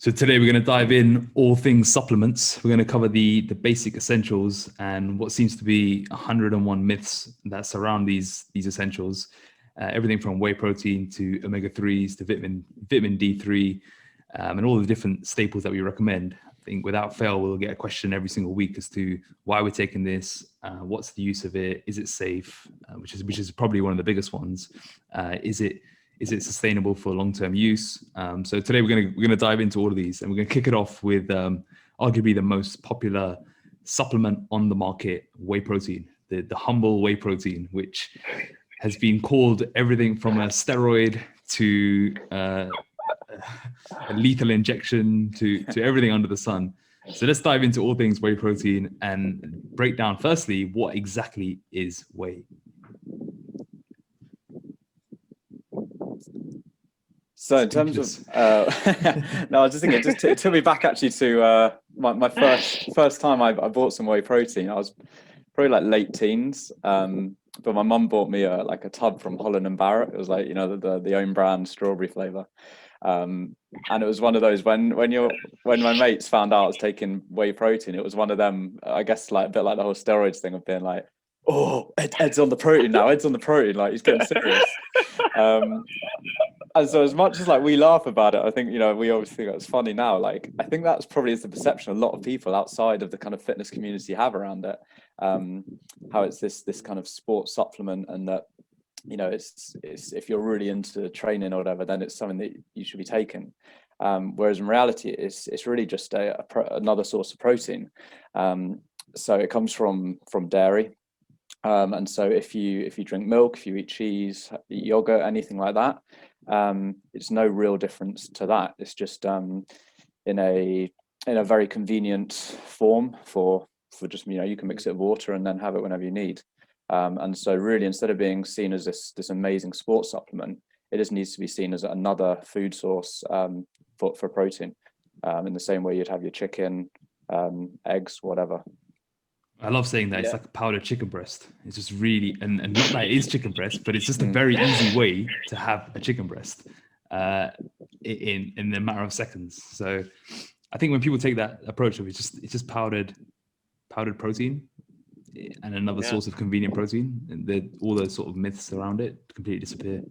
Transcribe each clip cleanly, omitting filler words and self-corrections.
So today we're going to dive in all things supplements. We're going to cover the basic essentials and what seems to be 101 myths that surround these essentials. Everything from whey protein to omega-3s to vitamin D3, and all the different staples that we recommend. I think without fail, we'll get a question every single week as to why we're taking this, what's the use of it, is it safe, which is probably one of the biggest ones. Is it sustainable for long-term use? So today we're gonna dive into all of these, and we're gonna kick it off with arguably the most popular supplement on the market, whey protein, the humble whey protein, which has been called everything from a steroid to a lethal injection to everything under the sun. So let's dive into all things whey protein and break down firstly what exactly is whey. So in terms of, no, I was just thinking, it took me back actually to my first time I bought some whey protein. I was probably like late teens, but my mum bought me a tub from Holland and Barrett. It was like, the own brand strawberry flavor, and it was one of those when my mates found out I was taking whey protein. It was one of them, I guess, like a bit like the whole steroids thing of being like, oh, Ed's on the protein now. Ed's on the protein, like he's getting serious. And so as much as like we laugh about it, I think, we always think it's funny now. Like, I think that's probably is the perception a lot of people outside of the kind of fitness community have around it. How it's this kind of sports supplement, and that, it's if you're really into training or whatever, then it's something that you should be taking. Whereas in reality, it's really just another source of protein. So it comes from dairy. And so if you drink milk, if you eat cheese, eat yogurt, anything like that, it's no real difference to that. It's just in a very convenient form for just, you can mix it with water and then have it whenever you need. And so really, instead of being seen as this amazing sports supplement, it just needs to be seen as another food source for protein, in the same way you'd have your chicken, eggs, whatever. I love saying that. It's like a powdered chicken breast. It's just really, and not that it is chicken breast, but it's just a very easy way to have a chicken breast in a matter of seconds. So I think when people take that approach of it's just powdered protein and another source of convenient protein, and all those sort of myths around it completely disappear.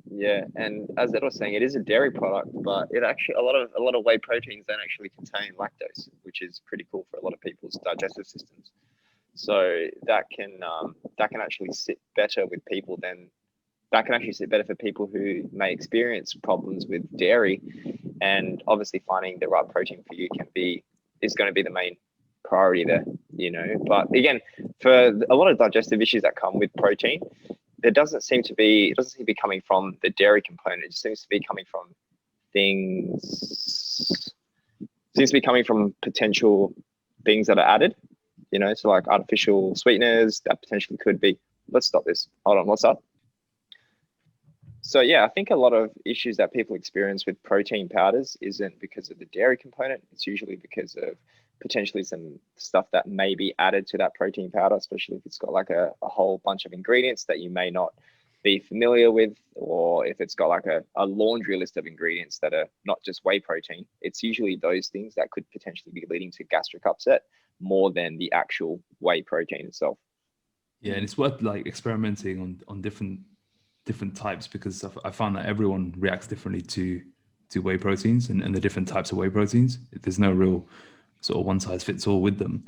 Yeah, and as Ed was saying, it is a dairy product, but it actually a lot of whey proteins don't actually contain lactose, which is pretty cool for a lot of people's digestive systems. So that can actually sit better with people for people who may experience problems with dairy, and obviously finding the right protein for you is going to be the main priority there, But again, for a lot of digestive issues that come with protein, it doesn't seem to be coming from the dairy component. It just seems to be coming from potential things that are added, so like artificial sweeteners that potentially could be. Let's stop this. Hold on, what's up? So yeah, I think a lot of issues that people experience with protein powders isn't because of the dairy component. It's usually because of potentially some stuff that may be added to that protein powder, especially if it's got like a whole bunch of ingredients that you may not be familiar with, or if it's got like a laundry list of ingredients that are not just whey protein. It's usually those things that could potentially be leading to gastric upset more than the actual whey protein itself. Yeah, and it's worth like experimenting on different types, because I found that everyone reacts differently to whey proteins and the different types of whey proteins. There's no real sort of one size fits all with them.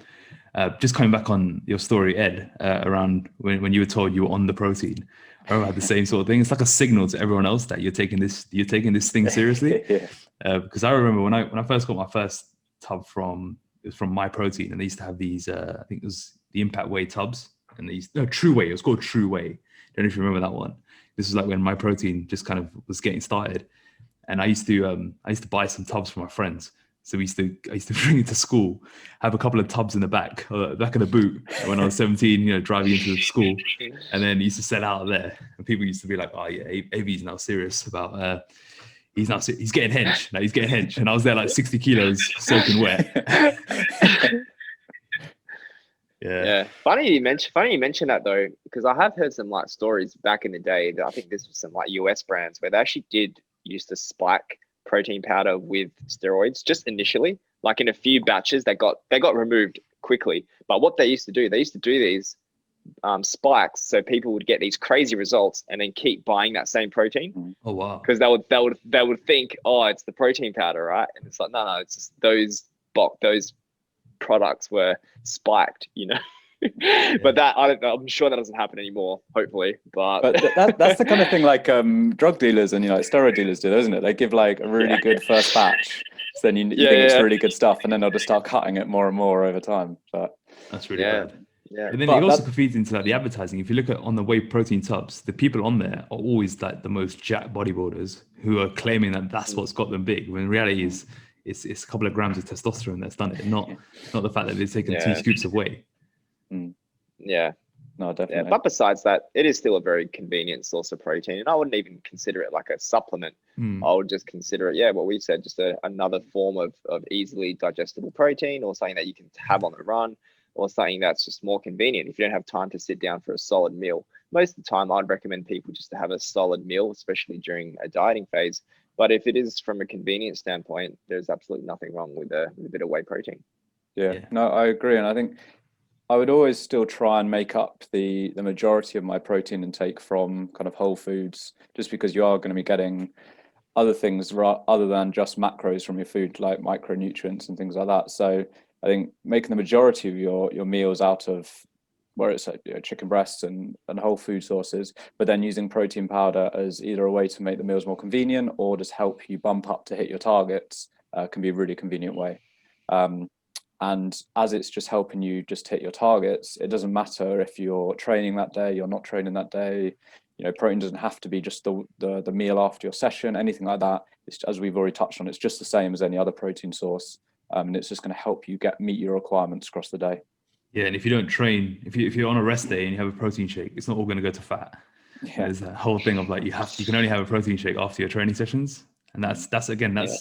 Just coming back on your story, Ed, around when you were told you were on the protein, I had the same sort of thing. It's like a signal to everyone else that you're taking this thing seriously. Yeah. Because I remember when I first got my first tub from My Protein, and they used to have these, I think it was the Impact Whey tubs, and True Whey. It was called True Whey. I don't know if you remember that one. This was like when My Protein just kind of was getting started, and I used to buy some tubs for my friends. So I used to bring it to school, have a couple of tubs in the back of the boot when I was 17, driving into the school, and then used to sell out there. And people used to be like, "Oh yeah, AV's now serious about he's getting hench. Like, he's getting hench." And I was there like 60 kilos soaking wet. Yeah. Funny you mention that though, because I have heard some like stories back in the day that I think this was some like US brands where they actually did used to spike protein powder with steroids just initially, like in a few batches. They got removed quickly. But what they used to do these spikes, so people would get these crazy results and then keep buying that same protein. Oh wow! Because they would think, oh, it's the protein powder, right? And it's like, no, it's just those products were spiked, you know. But that, I don't know, I'm sure that doesn't happen anymore, hopefully. But that's the kind of thing like drug dealers and like steroid dealers do, isn't it? They give like a really good first batch, so then you think it's really good stuff, and then they'll just start cutting it more and more over time. But that's really bad. Yeah. And then it also feeds into like the advertising. If you look at on the whey protein tubs, the people on there are always like the most jacked bodybuilders who are claiming that that's what's got them big. When in reality is it's a couple of grams of testosterone that's done it, not the fact that they've taken 2 scoops of whey. Yeah. No, definitely. Yeah, but besides that, it is still a very convenient source of protein, and I wouldn't even consider it like a supplement. I would just consider it, what we said, just another form of easily digestible protein, or something that you can have on the run, or something that's just more convenient if you don't have time to sit down for a solid meal. Most of the time, I'd recommend people just to have a solid meal, especially during a dieting phase. But if it is from a convenience standpoint, there's absolutely nothing wrong with a bit of whey protein. Yeah, no, I agree. And I think I would always still try and make up the majority of my protein intake from kind of whole foods, just because you are going to be getting other things other than just macros from your food, like micronutrients and things like that. So I think making the majority of your meals out of where it's chicken breasts and whole food sources, but then using protein powder as either a way to make the meals more convenient or just help you bump up to hit your targets can be a really convenient way. And as it's just helping you just hit your targets, it doesn't matter if you're training that day, you're not training that day. Protein doesn't have to be just the meal after your session, anything like that. It's, as we've already touched on, it's just the same as any other protein source. And it's just going to help you meet your requirements across the day. Yeah, and if you don't train, if you're on a rest day and you have a protein shake, it's not all going to go to fat. Yeah. There's that whole thing of like you can only have a protein shake after your training sessions, and that's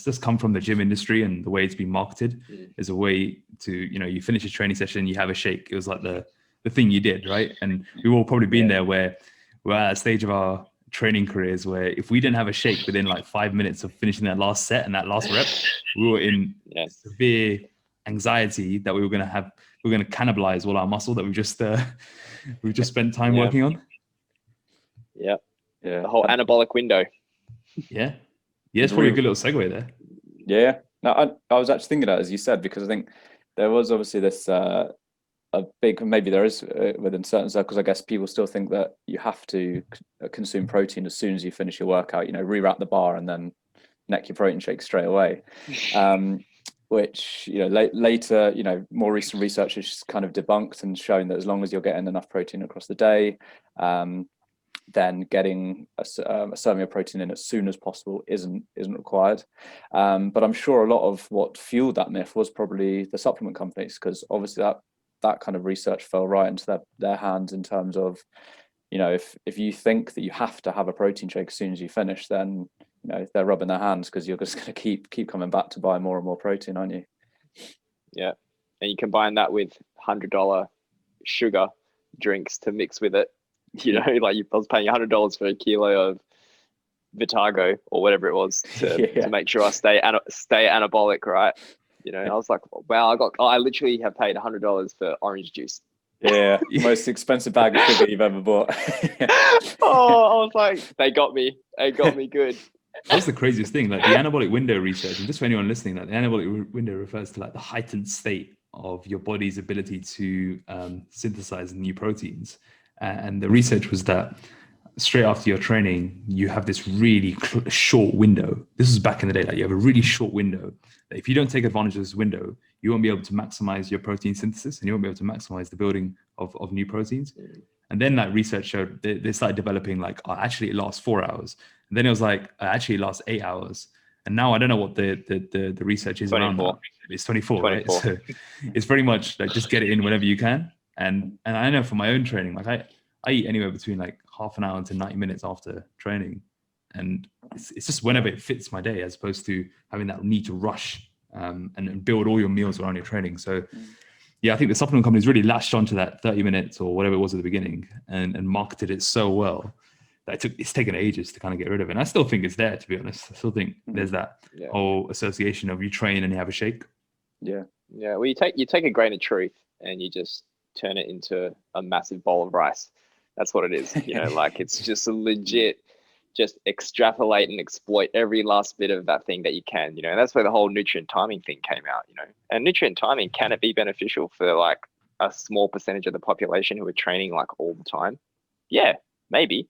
just come from the gym industry and the way it's been marketed is a way to you finish a training session, you have a shake. It was like the thing you did, right? And we've all probably been there where we're at a stage of our training careers where if we didn't have a shake within like 5 minutes of finishing that last set and that last rep, we were in severe anxiety that we were going to cannibalize all our muscle that we've just spent time working on. Yeah. The whole anabolic window. Yeah, it's probably a good little segue there. Yeah. No, I was actually thinking that, as you said, because I think there was obviously this a big, maybe there is within certain circles, I guess people still think that you have to consume protein as soon as you finish your workout, re-rack the bar and then neck your protein shake straight away. Which, later, more recent research has kind of debunked and shown that as long as you're getting enough protein across the day, then getting a serving of protein in as soon as possible isn't required. But I'm sure a lot of what fueled that myth was probably the supplement companies, because obviously that kind of research fell right into their hands in terms of, if you think that you have to have a protein shake as soon as you finish, then they're rubbing their hands, because you're just going to keep coming back to buy more and more protein, aren't you? Yeah, and you combine that with $100 sugar drinks to mix with it. Like I was paying $100 for a kilo of Vitago or whatever it was to make sure I stay anabolic, right? I was like, wow, I literally have paid $100 for orange juice. Yeah, most expensive bag of sugar you've ever bought. Oh, I was like, they got me good. That's the craziest thing. Like the anabolic window research, and just for anyone listening, like the anabolic window refers to like the heightened state of your body's ability to synthesize new proteins. And the research was that straight after your training, you have this really short window. This was back in the day. Like you have a really short window. That if you don't take advantage of this window, you won't be able to maximize your protein synthesis, and you won't be able to maximize the building of new proteins. And then that research showed they started developing like, actually it lasts 4 hours. And then it was like, actually it lasts 8 hours. And now I don't know what the research is 24. around that. It's 24, right? So it's very much like just get it in whenever you can. And I know from my own training, like I eat anywhere between like half an hour to 90 minutes after training. And it's just whenever it fits my day, as opposed to having that need to rush and build all your meals around your training. So I think the supplement companies really latched onto that 30 minutes or whatever it was at the beginning and marketed it so well it's taken ages to kind of get rid of it. And I still think it's there, to be honest. I still think there's that whole association of you train and you have a shake. Yeah. Yeah. Well, you take a grain of truth and you just turn it into a massive bowl of rice. That's what it is. You know, like it's just a legit, just extrapolate and exploit every last bit of that thing that you can, you know, and that's where the whole nutrient timing thing came out, you know. And nutrient timing, can it be beneficial for like a small percentage of the population who are training like all the time? Yeah, maybe.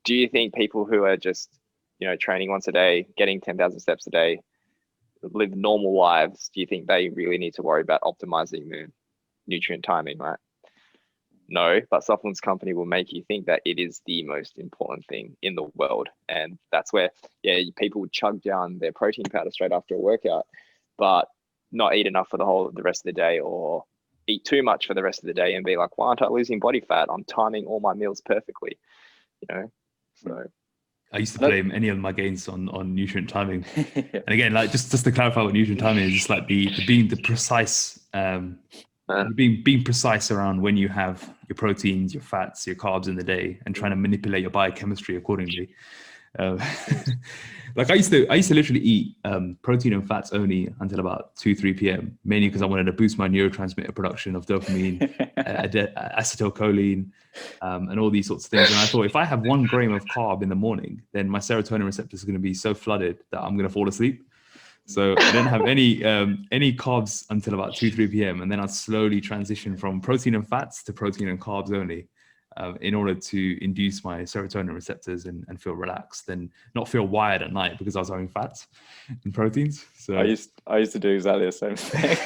Do you think people who are just, you know, training once a day, getting 10,000 steps a day, live normal lives, do you think they really need to worry about optimizing the nutrient timing, right? No, but supplements company will make you think that it is the most important thing in the world. And that's where, people would chug down their protein powder straight after a workout, but not eat enough for the rest of the day, or eat too much for the rest of the day and be like, why aren't I losing body fat? I'm timing all my meals perfectly, you know? So I used to blame any of my gains on nutrient timing. And again, like just to clarify what nutrient timing is, it's like the being precise, being precise around when you have your proteins, your fats, your carbs in the day, and trying to manipulate your biochemistry accordingly. Like I used to literally eat protein and fats only until about 2-3 p.m. mainly because I wanted to boost my neurotransmitter production of dopamine, acetylcholine, and all these sorts of things. And I thought, if I have 1 gram of carb in the morning, then my serotonin receptors are going to be so flooded that I'm going to fall asleep. So I didn't have any carbs until about 2-3 p.m. and then I'd slowly transition from protein and fats to protein and carbs only. In order to induce my serotonin receptors and feel relaxed and not feel wired at night because I was having fats and proteins. So I used to do exactly the same thing.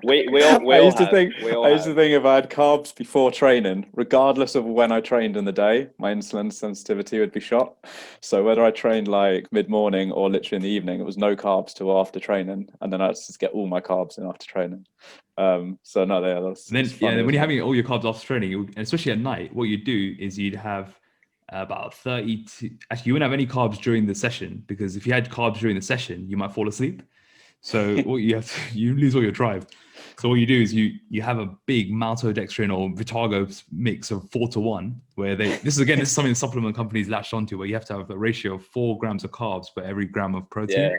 I used to think if I had carbs before training, regardless of when I trained in the day, my insulin sensitivity would be shot. So whether I trained like mid-morning or literally in the evening, it was no carbs till after training, and then I'd just get all my carbs in after training. So no, that's and then when you're having all your carbs after training, and especially at night, what you'd do is you'd have about 30 to, actually you wouldn't have any carbs during the session, because if you had carbs during the session, you might fall asleep. So what you have to, you lose all your drive. So what you do is you have a big maltodextrin or Vitago mix of 4-1, where this is something supplement companies latched onto, where you have to have a ratio of 4 grams of carbs for every gram of protein.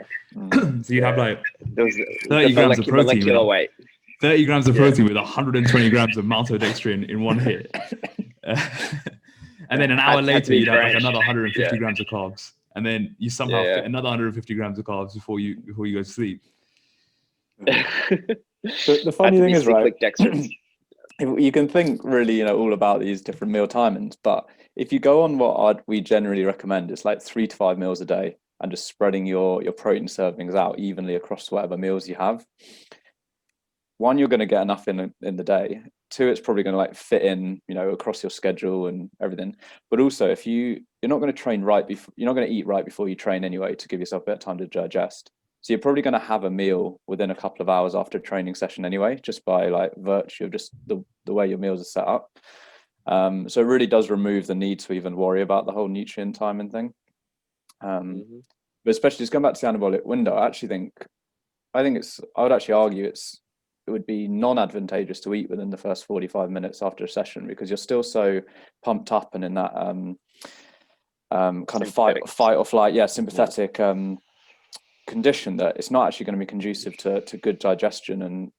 So you have like 30 grams of protein. 30 grams of protein with 120 grams of maltodextrin in one hit. And then an hour later, you'd have like another 150 grams of carbs. And then you somehow fit another 150 grams of carbs before you go to sleep. The funny thing is, right, you can think really, all about these different meal timings, but if you go on what we generally recommend, it's like 3 to 5 meals a day and just spreading your protein servings out evenly across whatever meals you have. 1, you're going to get enough in the day. 2, it's probably going to like fit in, across your schedule and everything. But also, if you're not going to train right before, you're not going to eat right before you train anyway, to give yourself a bit of time to digest. So you're probably going to have a meal within a couple of hours after a training session anyway, just by like virtue of just the way your meals are set up. So it really does remove the need to even worry about the whole nutrient timing thing. But especially just going back to the anabolic window, I would actually argue it would be non-advantageous to eat within the first 45 minutes after a session, because you're still so pumped up and in that kind of fight or flight, sympathetic condition, that it's not actually going to be conducive to good digestion and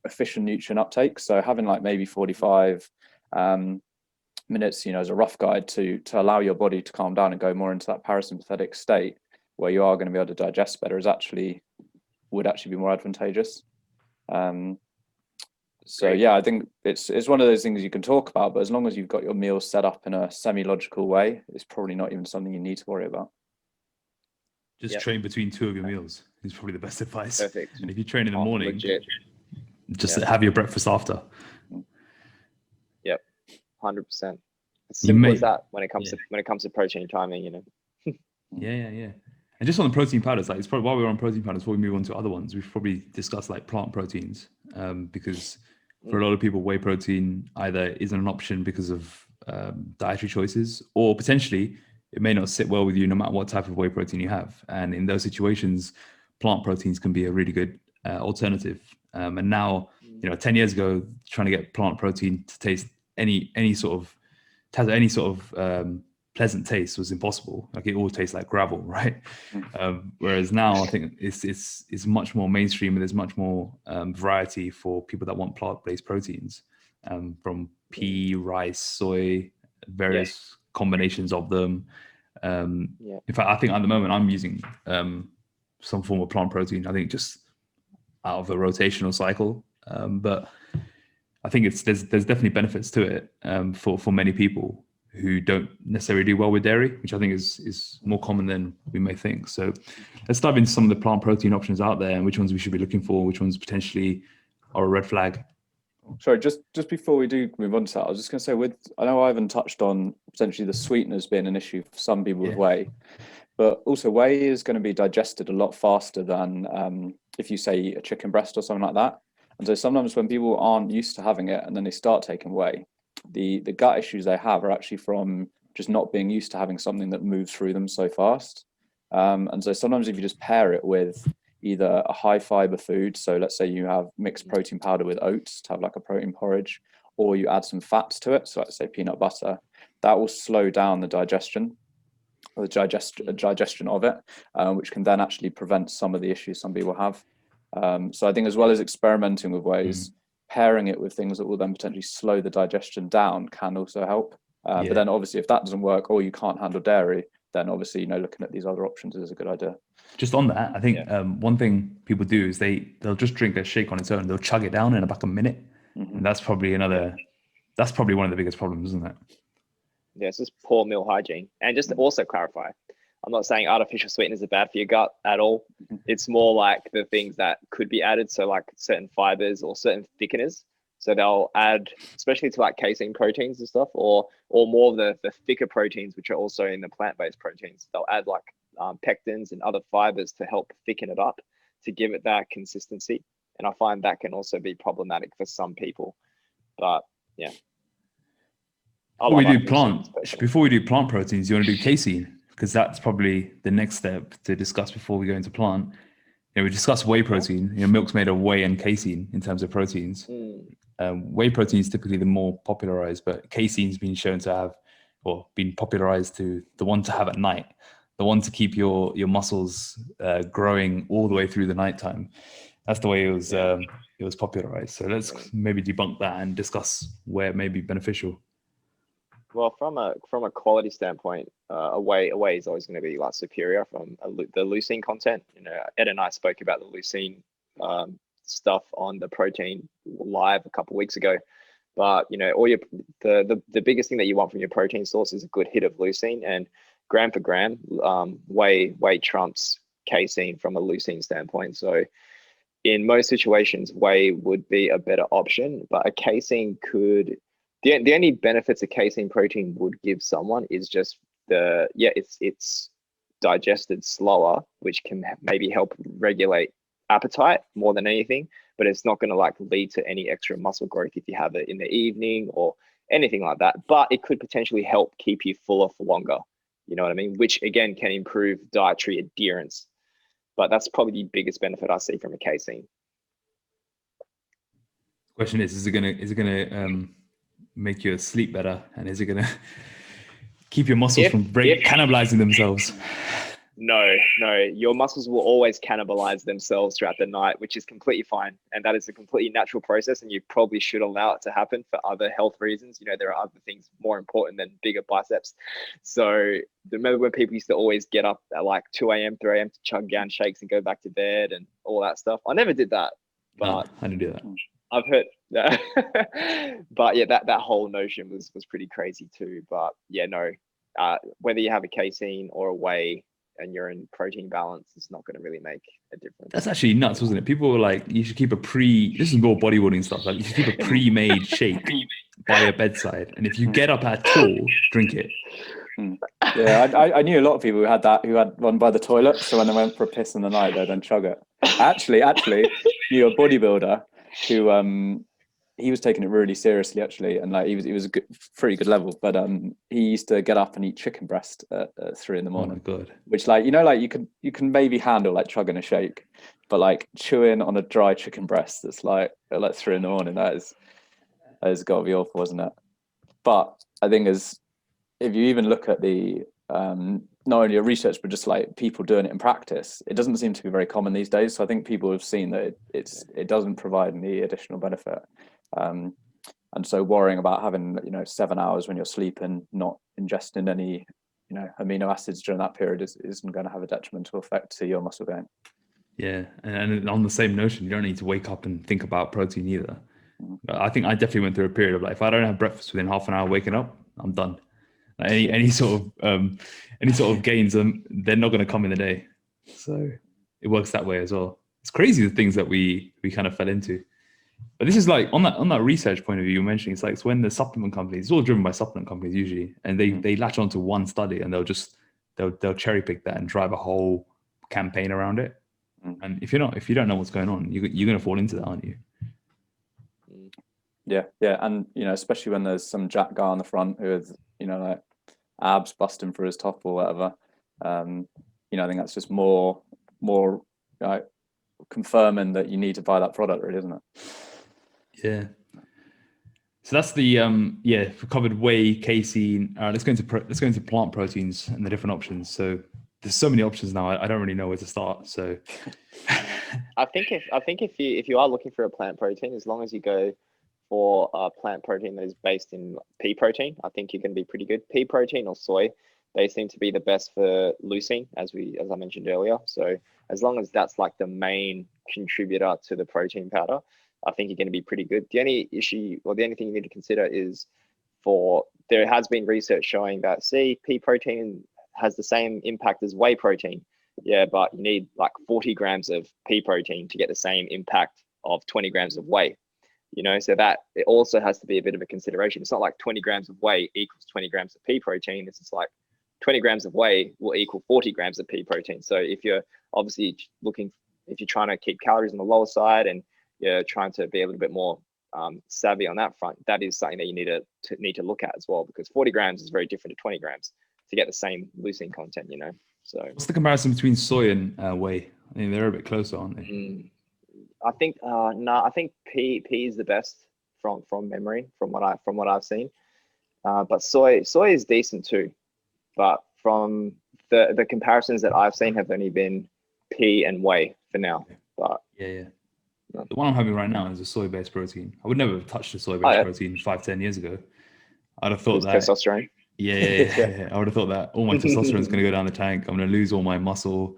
efficient nutrient uptake. So having like maybe 45 minutes, as a rough guide to allow your body to calm down and go more into that parasympathetic state where you are going to be able to digest better would actually be more advantageous. I think it's one of those things you can talk about, but as long as you've got your meals set up in a semi-logical way, it's probably not even something you need to worry about. Just train between 2 of your meals is probably the best advice. Perfect. And if you train in the morning, legit. just have your breakfast after. Yep, 100%. As simple as that when it comes to protein timing, Yeah. And just on the protein powders, like it's probably while we're on protein powders, before we move on to other ones, we've probably discussed like plant proteins, because for a lot of people, whey protein either isn't an option because of dietary choices, or potentially it may not sit well with you no matter what type of whey protein you have. And in those situations, plant proteins can be a really good alternative. And now, 10 years ago, trying to get plant protein to taste any sort of to have any sort of pleasant taste was impossible. Like it all tastes like gravel, right? Whereas now I think it's much more mainstream, and there's much more variety for people that want plant-based proteins, from pea, rice, soy, various combinations of them. In fact, I think at the moment I'm using some form of plant protein. I think just out of a rotational cycle, but I think there's definitely benefits to it for many people who don't necessarily do well with dairy, which I think is more common than we may think. So let's dive into some of the plant protein options out there and which ones we should be looking for, which ones potentially are a red flag. Sorry, just before we do move on to that, I was just going to say, I know Ivan touched on potentially the sweeteners being an issue for some people with whey, but also whey is going to be digested a lot faster than if you say a chicken breast or something like that. And so sometimes when people aren't used to having it and then they start taking whey, the gut issues they have are actually from just not being used to having something that moves through them so fast. And so sometimes if you just pair it with either a high fiber food, so let's say you have mixed protein powder with oats to have like a protein porridge, or you add some fats to it, so let's say peanut butter, that will slow down the digestion or the digestion of it, which can then actually prevent some of the issues some people have. So I think as well as experimenting with ways, pairing it with things that will then potentially slow the digestion down can also help. But then obviously if that doesn't work or you can't handle dairy, then obviously, looking at these other options is a good idea. Just on that, I think one thing people do is they'll just drink a shake on its own. They'll chug it down in about a minute. And that's probably one of the biggest problems, isn't it? Yeah, it's just poor meal hygiene. And just to also clarify, I'm not saying artificial sweeteners are bad for your gut at all. It's more like the things that could be added. So like certain fibers or certain thickeners. So they'll add, especially to like casein proteins and stuff, or more of the thicker proteins, which are also in the plant-based proteins. They'll add like pectins and other fibers to help thicken it up, to give it that consistency. And I find that can also be problematic for some people. But yeah. Before we do plant proteins, you want to do casein, because that's probably the next step to discuss before we go into plant. We discussed whey protein. Milk's made of whey and casein in terms of proteins. Whey protein is typically the more popularized, but casein's been shown to have, or been popularized to the one to have at night, the one to keep your muscles growing all the way through the nighttime. That's the way it was popularized. So let's maybe debunk that and discuss where it may be beneficial. Well, from a quality standpoint, a whey is always going to be like superior from the leucine content. Ed and I spoke about the leucine stuff on the protein live a couple of weeks ago. But all the biggest thing that you want from your protein source is a good hit of leucine, and gram for gram, whey trumps casein from a leucine standpoint. So in most situations, whey would be a better option, but a casein could. The only benefits a casein protein would give someone is just it's digested slower, which can maybe help regulate appetite more than anything, but it's not going to like lead to any extra muscle growth if you have it in the evening or anything like that. But it could potentially help keep you fuller for longer. You know what I mean? Which again can improve dietary adherence. But that's probably the biggest benefit I see from a casein. Question is it gonna make you sleep better, and is it gonna keep your muscles from cannibalizing themselves? No, your muscles will always cannibalize themselves throughout the night, which is completely fine, and that is a completely natural process, and you probably should allow it to happen for other health reasons. There are other things more important than bigger biceps. So remember when people used to always get up at like 2 a.m 3 a.m to chug down shakes and go back to bed and all that stuff? I never did that, but I didn't do that. I've heard that. But yeah, that whole notion was pretty crazy too. But yeah, no, whether you have a casein or a whey and you're in protein balance, it's not going to really make a difference. That's actually nuts, wasn't it? People were like, you should keep this is more bodybuilding stuff, like you should keep a pre-made shake by your bedside, and if you get up at all, drink it. Yeah, I knew a lot of people who had one by the toilet, so when they went for a piss in the night, they'd then chug it. Actually, knew a bodybuilder who he was taking it really seriously actually, and like he was a pretty good level, but he used to get up and eat chicken breast at 3 a.m. Oh my God. Which like you can maybe handle like chugging a shake, but like chewing on a dry chicken breast that's like at 3 a.m, that has got to be awful, isn't it? But I think is, if you even look at the not only your research but just like people doing it in practice, it doesn't seem to be very common these days. So I think people have seen that it doesn't provide any additional benefit, and so worrying about having 7 hours when you're sleeping, not ingesting any amino acids during that period isn't going to have a detrimental effect to your muscle gain. Yeah, and on the same notion, you don't need to wake up and think about protein either. I think I definitely went through a period of like, if I don't have breakfast within half an hour waking up, I'm done. Like any sort of gains, they're not going to come in the day. So it works that way as well. It's crazy the things that we kind of fell into. But this is like on that research point of view you're mentioning. It's like it's when the supplement companies, it's all driven by supplement companies usually, and they latch onto one study and they'll cherry pick that and drive a whole campaign around it. And if you don't know what's going on, you're going to fall into that, aren't you? Yeah, and especially when there's some jack guy on the front who has like abs busting for his top or whatever. I think that's just more like confirming that you need to buy that product, really, isn't it? Yeah. So that's the we covered whey, casein. Let's go into plant proteins and the different options. So there's so many options now. I don't really know where to start. So I think if you are looking for a plant protein, as long as you go for a plant protein that is based in pea protein, I think you're going to be pretty good. Pea protein or soy, they seem to be the best for leucine, as I mentioned earlier. So as long as that's like the main contributor to the protein powder, I think you're going to be pretty good. The only issue, or the only thing you need to consider is there has been research showing that pea protein has the same impact as whey protein. Yeah, but you need like 40 grams of pea protein to get the same impact of 20 grams of whey. So that it also has to be a bit of a consideration. It's not like 20 grams of whey equals 20 grams of pea protein. It's just like 20 grams of whey will equal 40 grams of pea protein. So if you're trying to keep calories on the lower side and you're trying to be a little bit more savvy on that front, that is something that you need to look at as well, because 40 grams is very different to 20 grams to get the same leucine content, So what's the comparison between soy and whey? I mean, they're a bit closer, aren't they? I think I think pea is the best from memory, from what I've seen. But soy is decent too. But from the comparisons that I've seen have only been pea and whey for now. But yeah. The one I'm having right now is a soy-based protein. I would never have touched a soy-based protein 5-10 years ago. I'd have thought that testosterone. Yeah. I would have thought that all my testosterone is going to go down the tank. I'm going to lose all my muscle.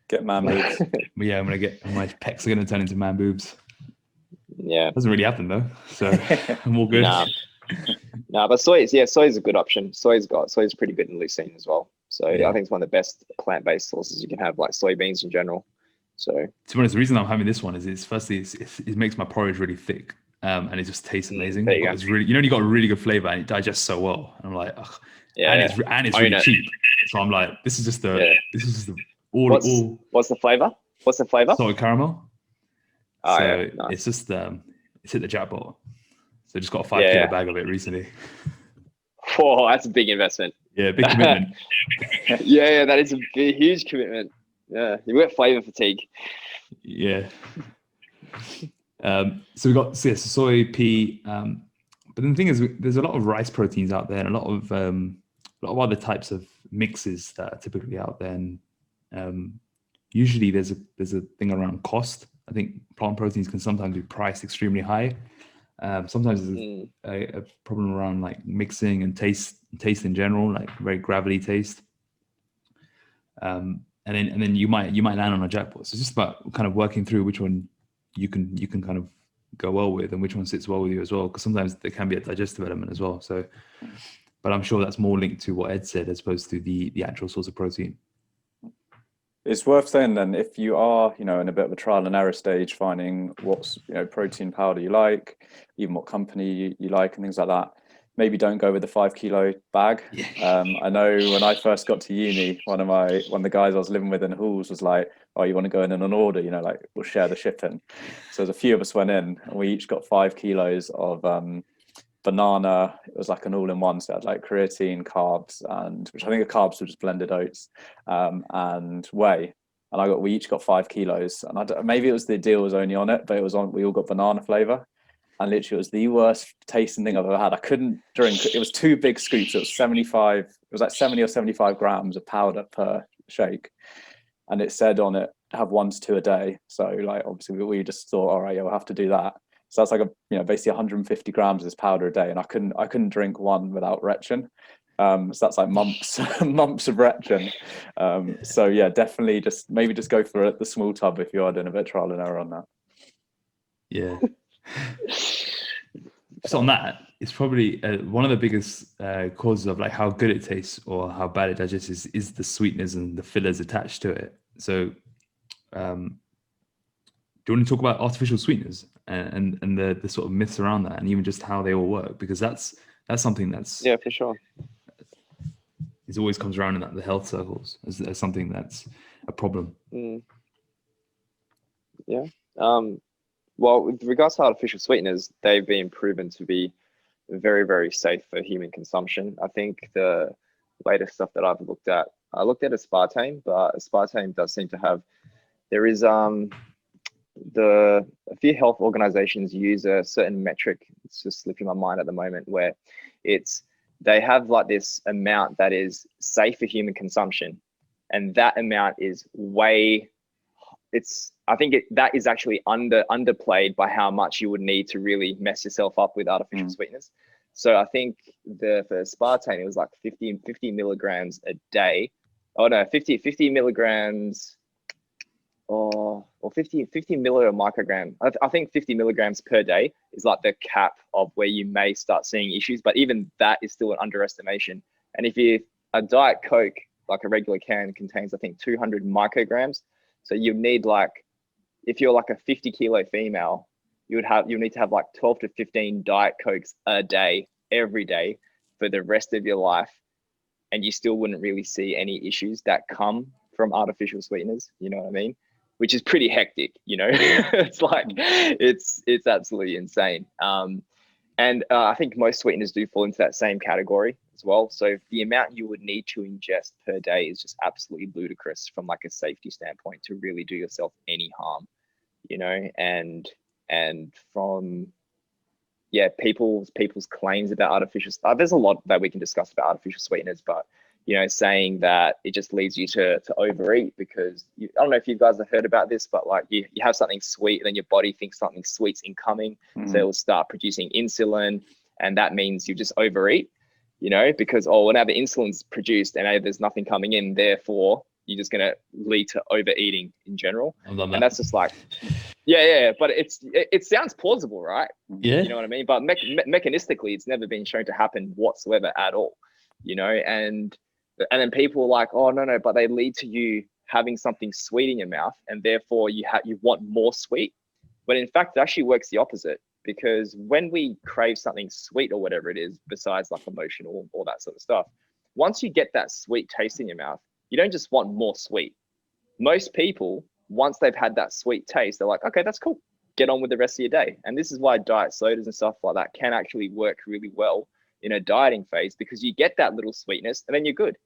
Get man boobs. But yeah, I'm going to get my pecs are going to turn into man boobs. Yeah. Doesn't really happen though. So I'm all good. Nah, but soy is a good option. Soy is pretty good in leucine as well. So yeah. I think it's one of the best plant-based sources you can have, like soybeans in general. So to be honest, the reason I'm having this one is it makes my porridge really thick. And it just tastes amazing. It's really, you got a really good flavor and it digests so well. And I'm like, ugh. And it's really cheap. So I'm like, this is just the What's the flavor? Salted caramel. Oh, so yeah, nice. It's just it's hit the jackpot. So I just got a 5 kilo bag of it recently. Oh, that's a big investment. Yeah, big commitment. yeah, that is a huge commitment. Yeah, you get flavor fatigue. Yeah. So we got soy, pea, but then the thing is, there's a lot of rice proteins out there, and a lot of other types of mixes that are typically out there. And usually, there's a thing around cost. I think plant proteins can sometimes be priced extremely high. Sometimes there's a problem around like mixing and taste in general, like very gravelly taste. And then you might land on a jackpot. So it's just about kind of working through which one you can kind of go well with and which one sits well with you as well, because sometimes there can be a digestive element as well. So, but I'm sure that's more linked to what Ed said as opposed to the actual source of protein. It's worth saying then, if you are, in a bit of a trial and error stage, finding what's, protein powder you like, even what company you like and things like that, maybe don't go with the 5 kilo bag. I know when I first got to uni, one of the guys I was living with in Halls was like, oh, you want to go in an order, like we'll share the shipping. So there's a few of us went in and we each got 5 kilos of banana. It was like an all-in-one, so it had like creatine, carbs, and which I think the carbs were just blended oats, and whey. And we each got 5 kilos, and maybe it was the deal was only on it, but we all got banana flavor. and literally it was the worst tasting thing I've ever had. I couldn't drink. It was 2 big scoops. It was 75. It was like 70 or 75 grams of powder per shake, and it said on it have 1 to 2 a day. So like obviously we just thought, all right, yeah, we'll have to do that. So that's like basically 150 grams of this powder a day, and I couldn't drink one without retching. So that's like months of retching. So yeah, definitely just go for the small tub if you are doing a bit of trial and error on that. Yeah. So on that, it's probably one of the biggest causes of like how good it tastes or how bad it digests is the sweeteners and the fillers attached to it. So do you want to talk about artificial sweeteners and the sort of myths around that, and even just how they all work? Because that's something that's, Yeah, for sure. it always comes around in the health circles as something that's a problem. Yeah. Well, with regards to artificial sweeteners, they've been proven to be very, very safe for human consumption. I think the latest stuff that I've looked at, I looked at aspartame, but aspartame does seem to have, there is a few health organizations use a certain metric, it's just slipping my mind at the moment, where they have like this amount that is safe for human consumption, and that amount is I think that is actually underplayed by how much you would need to really mess yourself up with artificial sweeteners. So I think for aspartame, it was like 50 milligrams a day. Oh no, 50 milligrams or 50 microgram. I think 50 milligrams per day is like the cap of where you may start seeing issues, but even that is still an underestimation. And if a Diet Coke, like a regular can, contains I think 200 micrograms. So you need like, if you're like a 50 kilo female, you need to have like 12 to 15 Diet Cokes a day, every day for the rest of your life. And you still wouldn't really see any issues that come from artificial sweeteners. You know what I mean? Which is pretty hectic, it's like, it's absolutely insane. And I think most sweeteners do fall into that same category as well. So the amount you would need to ingest per day is just absolutely ludicrous from like a safety standpoint to really do yourself any harm, and from, people's claims about artificial stuff. There's a lot that we can discuss about artificial sweeteners, but saying that it just leads you to overeat because I don't know if you guys have heard about this, but like you have something sweet and then your body thinks something sweet's incoming. So it will start producing insulin, and that means you just overeat, because, whenever insulin's produced and there's nothing coming in, therefore you're just going to lead to overeating in general. And that's just like, but it sounds plausible, right? Yeah. You know what I mean? But mechanistically, it's never been shown to happen whatsoever at all, and then people are like, oh, no, but they lead to you having something sweet in your mouth, and therefore you want more sweet. But in fact, it actually works the opposite, because when we crave something sweet or whatever it is, besides like emotional, all that sort of stuff, once you get that sweet taste in your mouth, you don't just want more sweet. Most people, once they've had that sweet taste, they're like, okay, that's cool. Get on with the rest of your day. And this is why diet sodas and stuff like that can actually work really well in a dieting phase, because you get that little sweetness and then you're good,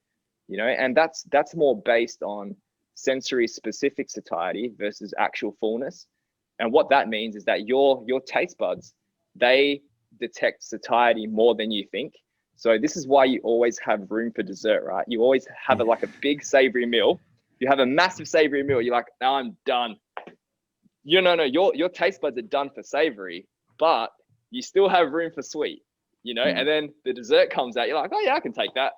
and that's more based on sensory specific satiety versus actual fullness. And what that means is that your taste buds, they detect satiety more than you think. So this is why you always have room for dessert, right? You always have like a big savory meal. You have a massive savory meal. You're like, now I'm done. Your taste buds are done for savory, but you still have room for sweet, and then the dessert comes out. You're like, oh yeah, I can take that,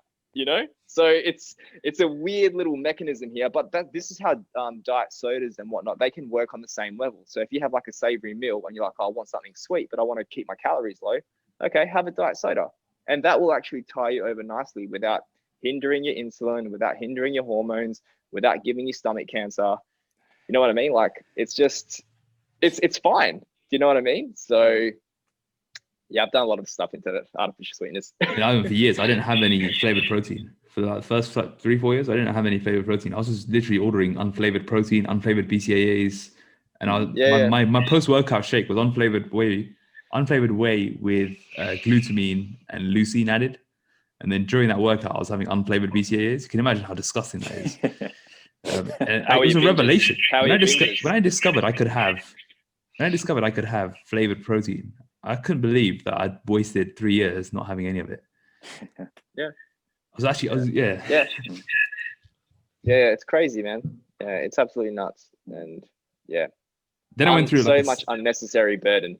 So it's a weird little mechanism here, but this is how diet sodas and whatnot, they can work on the same level. So if you have like a savory meal and you're like, oh, I want something sweet, but I want to keep my calories low. Okay, have a diet soda. And that will actually tie you over nicely without hindering your insulin, without hindering your hormones, without giving you stomach cancer. You know what I mean? Like, it's just, it's fine. Do you know what I mean? So yeah, I've done a lot of stuff into artificial sweeteners. For years, I didn't have any flavored protein. For the first 3-4 years, I didn't have any flavored protein. I was just literally ordering unflavored protein, unflavored BCAAs. And my post-workout shake was unflavored whey with glutamine and leucine added. And then during that workout, I was having unflavored BCAAs. You can imagine how disgusting that is. And it was a revelation. When I discovered I could have flavored protein, I couldn't believe that I'd wasted 3 years not having any of it. Yeah. Yeah. Yeah, it's crazy, man. Yeah, it's absolutely nuts. And yeah, Then I went through so much unnecessary burden.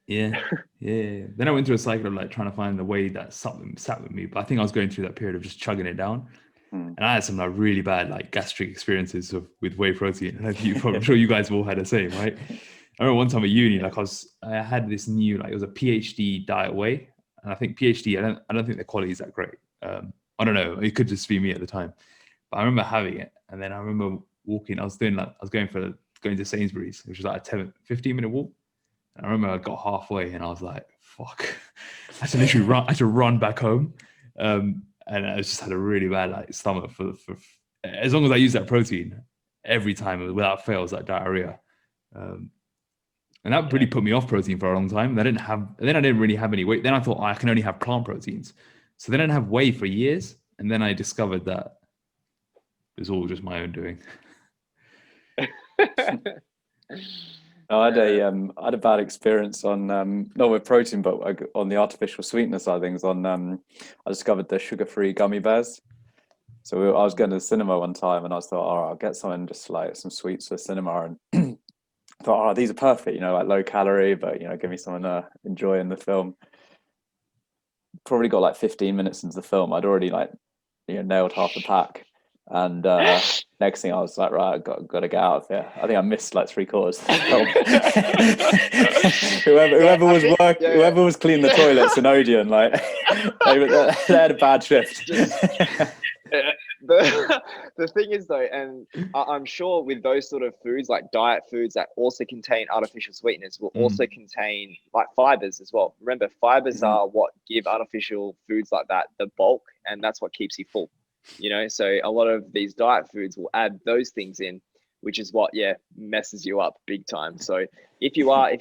Yeah. Then I went through a cycle of like trying to find the way that something sat with me. But I think I was going through that period of just chugging it down. And I had some like really bad like gastric experiences with whey protein. And I'm sure you guys have all had the same, right? I remember one time at uni, like I had this new, like it was a PhD diet whey. And I think PhD, I don't think the quality is that great. I don't know. It could just be me at the time. But I remember having it. And then I remember walking, I was going to Sainsbury's, which was like a 15-minute walk. And I remember I got halfway and I was like, fuck. I had to literally run, I had to run back home. And I just had a really bad like stomach for as long as I used that protein every time without fail, it was like diarrhea. And that really put me off protein for a long time. And then I didn't really have any weight. Then I thought, I can only have plant proteins. So then I didn't have whey for years. And then I discovered that it was all just my own doing. I had a bad experience on not with protein, but on the artificial sweetness side of things. I discovered the sugar-free gummy bears. So I was going to the cinema one time, and I thought, all right, I'll get something just like some sweets for the cinema, and thought, oh, these are perfect, like low calorie, but give me something to enjoy in the film. Probably got like 15 minutes into the film, I'd already like nailed half the pack. And next thing I was like, right, got to get out of here. I think I missed like 3/4 of the film. Whoever was cleaning the toilets in Odeon, like they had a bad shift. The thing is though, and I'm sure with those sort of foods, like diet foods that also contain artificial sweeteners, will also contain like fibers as well. Remember, fibers are what give artificial foods like that the bulk, and that's what keeps you full. So a lot of these diet foods will add those things in, which is what messes you up big time. So if you are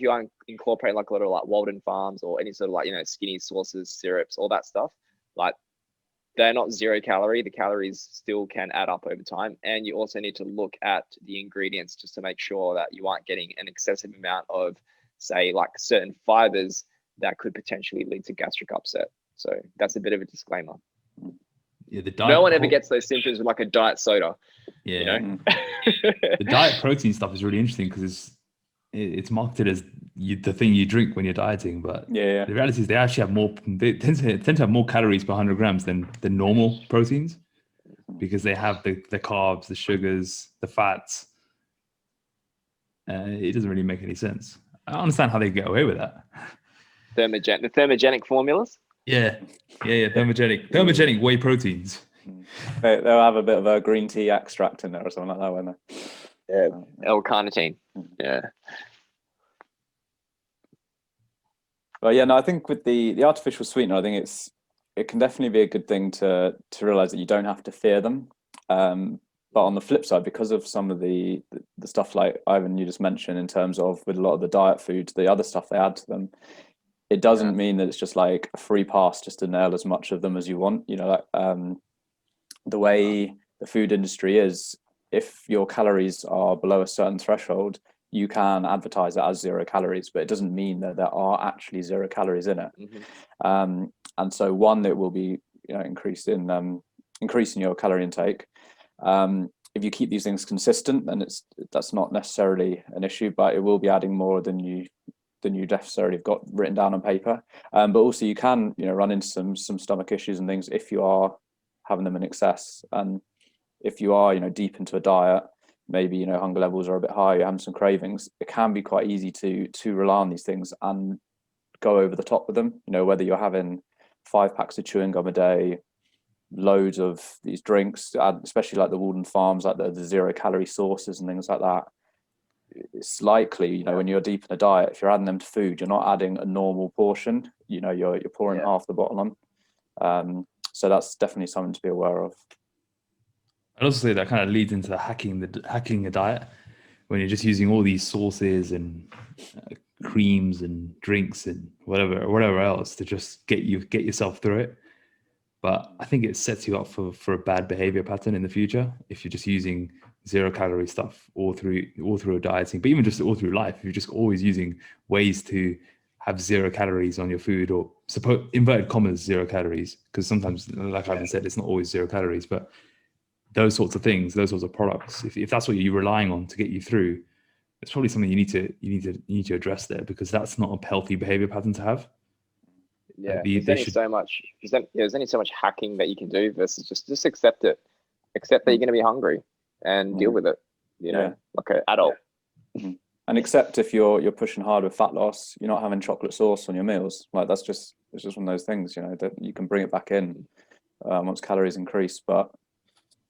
incorporating like a lot of like Walden Farms or any sort of like skinny sauces, syrups, all that stuff, like they're not 0 calorie. The calories still can add up over time, and you also need to look at the ingredients just to make sure that you aren't getting an excessive amount of, say, like certain fibers that could potentially lead to gastric upset. So that's a bit of a disclaimer. Yeah, no one ever gets those symptoms with like a diet soda. The diet protein stuff is really interesting because it's marketed as the thing you drink when you're dieting, but the reality is they actually have more. They tend to have more calories per 100 grams than normal proteins because they have the carbs, the sugars, the fats. It doesn't really make any sense. I don't understand how they get away with that. The thermogenic formulas. Yeah. Thermogenic whey proteins. They'll have a bit of a green tea extract in there or something like that, won't they? Yeah, L-carnitine. Yeah. Well, I think with the artificial sweetener, I think it can definitely be a good thing to realize that you don't have to fear them. But on the flip side, because of some of the stuff like Ivan you just mentioned in terms of with a lot of the diet foods, the other stuff they add to them, it doesn't mean that it's just like a free pass just to nail as much of them as you want. The way the food industry is, if your calories are below a certain threshold, you can advertise it as 0 calories, but it doesn't mean that there are actually 0 calories in it. And so one, it will be increasing your calorie intake. If you keep these things consistent, then that's not necessarily an issue, but it will be adding more than you necessarily have got written down on paper. But also you can run into some stomach issues and things if you are having them in excess. And if you are deep into a diet, maybe hunger levels are a bit high, you're having some cravings, it can be quite easy to rely on these things and go over the top with them. Whether you're having 5 packs of chewing gum a day, loads of these drinks, especially like the Walden Farms, like the 0 calorie sauces and things like that, it's likely when you're deep in a diet, if you're adding them to food, you're not adding a normal portion. You're pouring half the bottle on. So that's definitely something to be aware of. I'd also say that kind of leads into hacking a diet when you're just using all these sauces and creams and drinks and whatever else to just get yourself through it. But I think it sets you up for a bad behavior pattern in the future if you're just using 0 calorie stuff all through a dieting, but even just all through life, if you're just always using ways to have 0 calories on your food, or inverted commas 0 calories, because sometimes, like I've said, it's not always 0 calories, but those sorts of things, those sorts of products, if that's what you're relying on to get you through, it's probably something you need to address there, because that's not a healthy behavior pattern to have. Yeah, there's only so much hacking that you can do versus just accept it. Accept that you're going to be hungry and deal with it, you know, like an adult. And except if you're pushing hard with fat loss, you're not having chocolate sauce on your meals. Like it's just one of those things, you know, that you can bring it back in once calories increase, but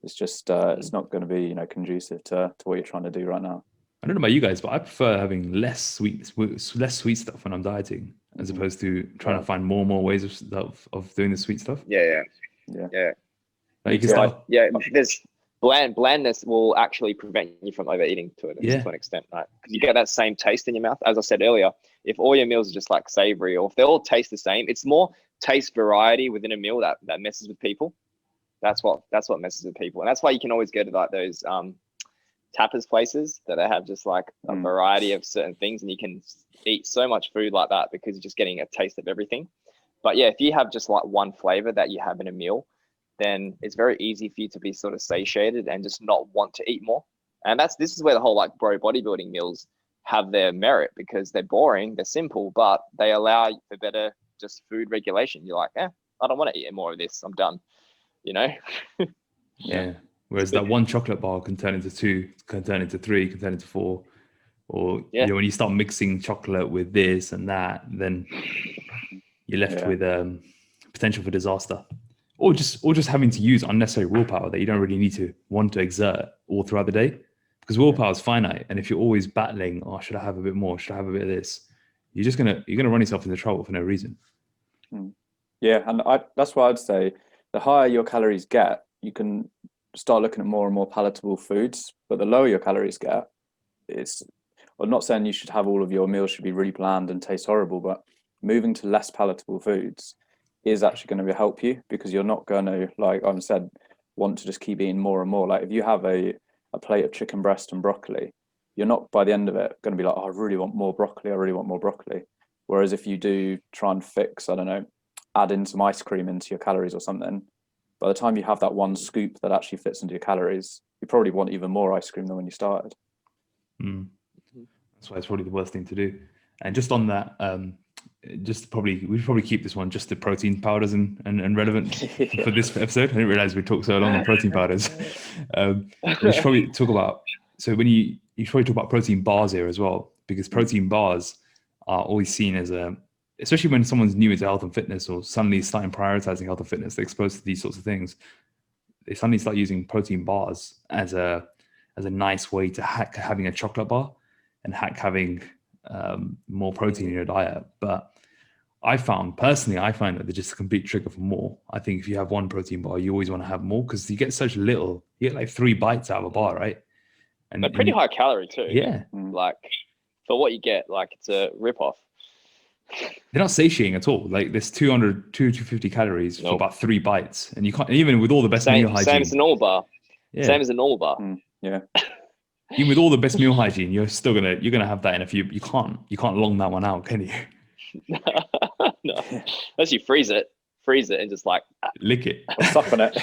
it's just it's not going to be, you know, conducive to what you're trying to do right now. I don't know about you guys, but I prefer having less sweet stuff when I'm dieting, as opposed to trying to find more and more ways of doing the sweet stuff. Yeah. Like you can start. Yeah, there's blandness will actually prevent you from overeating to an extent, right? Because you get that same taste in your mouth. As I said earlier, if all your meals are just like savory, or if they all taste the same, it's more taste variety within a meal that messes with people. That's what messes with people, and that's why you can always go to like those tapas places that they have just like a variety of certain things, and you can eat so much food like that because you're just getting a taste of everything. But yeah, if you have just like one flavor that you have in a meal, then it's very easy for you to be sort of satiated and just not want to eat more. And this is where the whole like bro bodybuilding meals have their merit, because they're boring, they're simple, but they allow for better just food regulation. You're like, I don't want to eat more of this, I'm done, you know? Yeah. Whereas that one chocolate bar can turn into 2, can turn into 3, can turn into 4. Or you know, when you start mixing chocolate with this and that, then you're left with potential for disaster. Or just having to use unnecessary willpower that you don't really need to want to exert all throughout the day, because willpower is finite. And if you're always battling, should I have a bit more? Should I have a bit of this? You're gonna run yourself into trouble for no reason. Yeah, and that's why I'd say the higher your calories get, you can start looking at more and more palatable foods. But the lower your calories get, I'm not saying you should have all of your meals should be really bland and taste horrible, but moving to less palatable foods is actually going to help you, because you're not going to, like I said, want to just keep eating more and more. Like if you have a plate of chicken breast and broccoli, you're not by the end of it going to be like, I really want more broccoli. I really want more broccoli. Whereas if you do try and fix, I don't know, add in some ice cream into your calories or something, by the time you have that one scoop that actually fits into your calories, you probably want even more ice cream than when you started. That's why it's probably the worst thing to do. And just on that, we should probably keep this one just to protein powders and relevant for this episode. I didn't realize we talked so long on protein powders. We should probably talk about, so when you should probably talk about protein bars here as well, because protein bars are always seen as especially when someone's new into health and fitness, or suddenly starting prioritizing health and fitness, they're exposed to these sorts of things. They suddenly start using protein bars as a nice way to hack having a chocolate bar and hack having more protein in your diet. But I find that they're just a complete trigger for more. I think if you have one protein bar, you always want to have more, because you get such little. You get like 3 bites out of a bar, right? And they're pretty high calorie too. Yeah. Like for what you get, like it's a rip-off. They're not satiating at all. Like there's 250 calories for about 3 bites, and you can't, even with all the best meal hygiene. Same as an all bar. Yeah. Same as an all bar. Yeah. Even with all the best meal hygiene, you're gonna have that in a few. You can't long that one out, can you? No, unless you freeze it and just like lick it, or suck on it.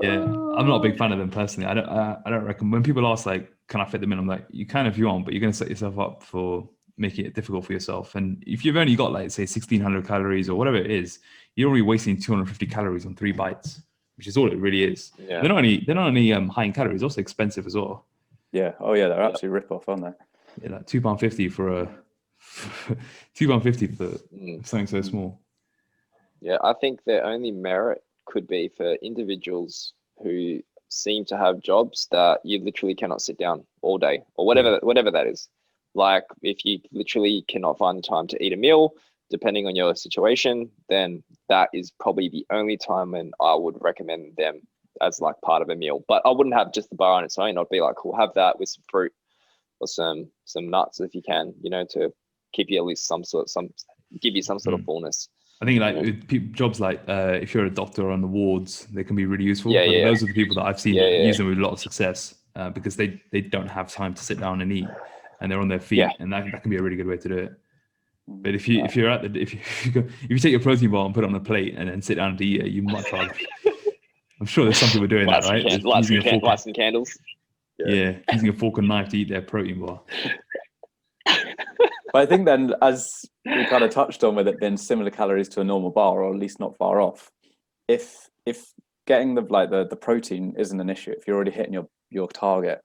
Yeah, I'm not a big fan of them personally. I don't reckon, when people ask like, can I fit them in? I'm like, you can if you want, but you're going to set yourself up for making it difficult for yourself. And if you've only got like say 1600 calories or whatever it is, you're already wasting 250 calories on 3 bites, which is all it really is. Yeah. They're not only high in calories, also expensive as well. Yeah. Oh yeah, they're absolutely rip off, aren't they? Yeah, like £2.50 for £2.50 for something so small. Yeah, I think their only merit could be for individuals who seem to have jobs that you literally cannot sit down all day, or whatever that is. Like if you literally cannot find the time to eat a meal, depending on your situation, then that is probably the only time when I would recommend them as like part of a meal. But I wouldn't have just the bar on its own. I'd be like, cool, have that with some fruit or some nuts if you can, to keep you at least give you some sort of fullness. I think like with jobs like if you're a doctor on the wards, they can be really useful. Yeah. Those are the people that I've seen use them with a lot of success. because they don't have time to sit down and eat, and they're on their feet, and that can be a really good way to do it. But if you take your protein bar and put it on a plate and then sit down to eat it, you much rather. I'm sure there's some people doing that, right? Light some candles. Yeah, using a fork and knife to eat their protein bar. But I think then, as we kind of touched on with it being similar calories to a normal bar, or at least not far off, if getting the protein isn't an issue, if you're already hitting your target,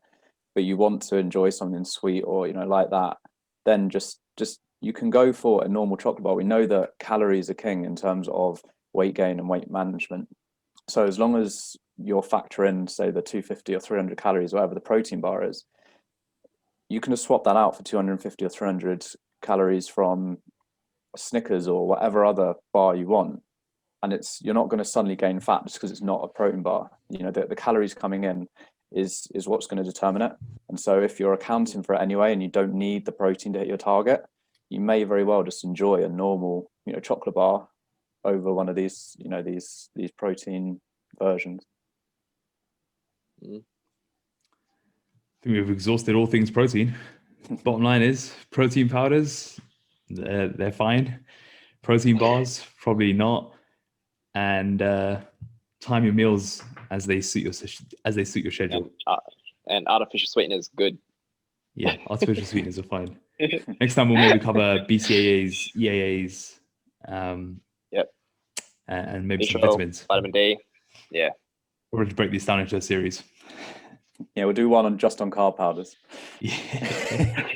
but you want to enjoy something sweet or like that, then just you can go for a normal chocolate bar. We know that calories are king in terms of weight gain and weight management. So as long as you're factoring, say, the 250 or 300 calories, whatever the protein bar is, you can just swap that out for 250 or 300 calories from Snickers or whatever other bar you want. And you're not going to suddenly gain fat just because it's not a protein bar. The calories coming in is what's going to determine it. And so if you're accounting for it anyway and you don't need the protein to hit your target, you may very well just enjoy a normal, chocolate bar over one of these, these protein versions. I think we've exhausted all things protein. Bottom line is protein powders, they're fine. Protein bars, probably not. And time your meals as they suit your schedule. And artificial sweeteners, good. Yeah, artificial sweeteners are fine. Next time we'll maybe cover BCAAs, EAAs, and maybe some vitamins. Vitamin D. Yeah. We're going to break these down into a series. Yeah, we'll do one just on carb powders. Yeah.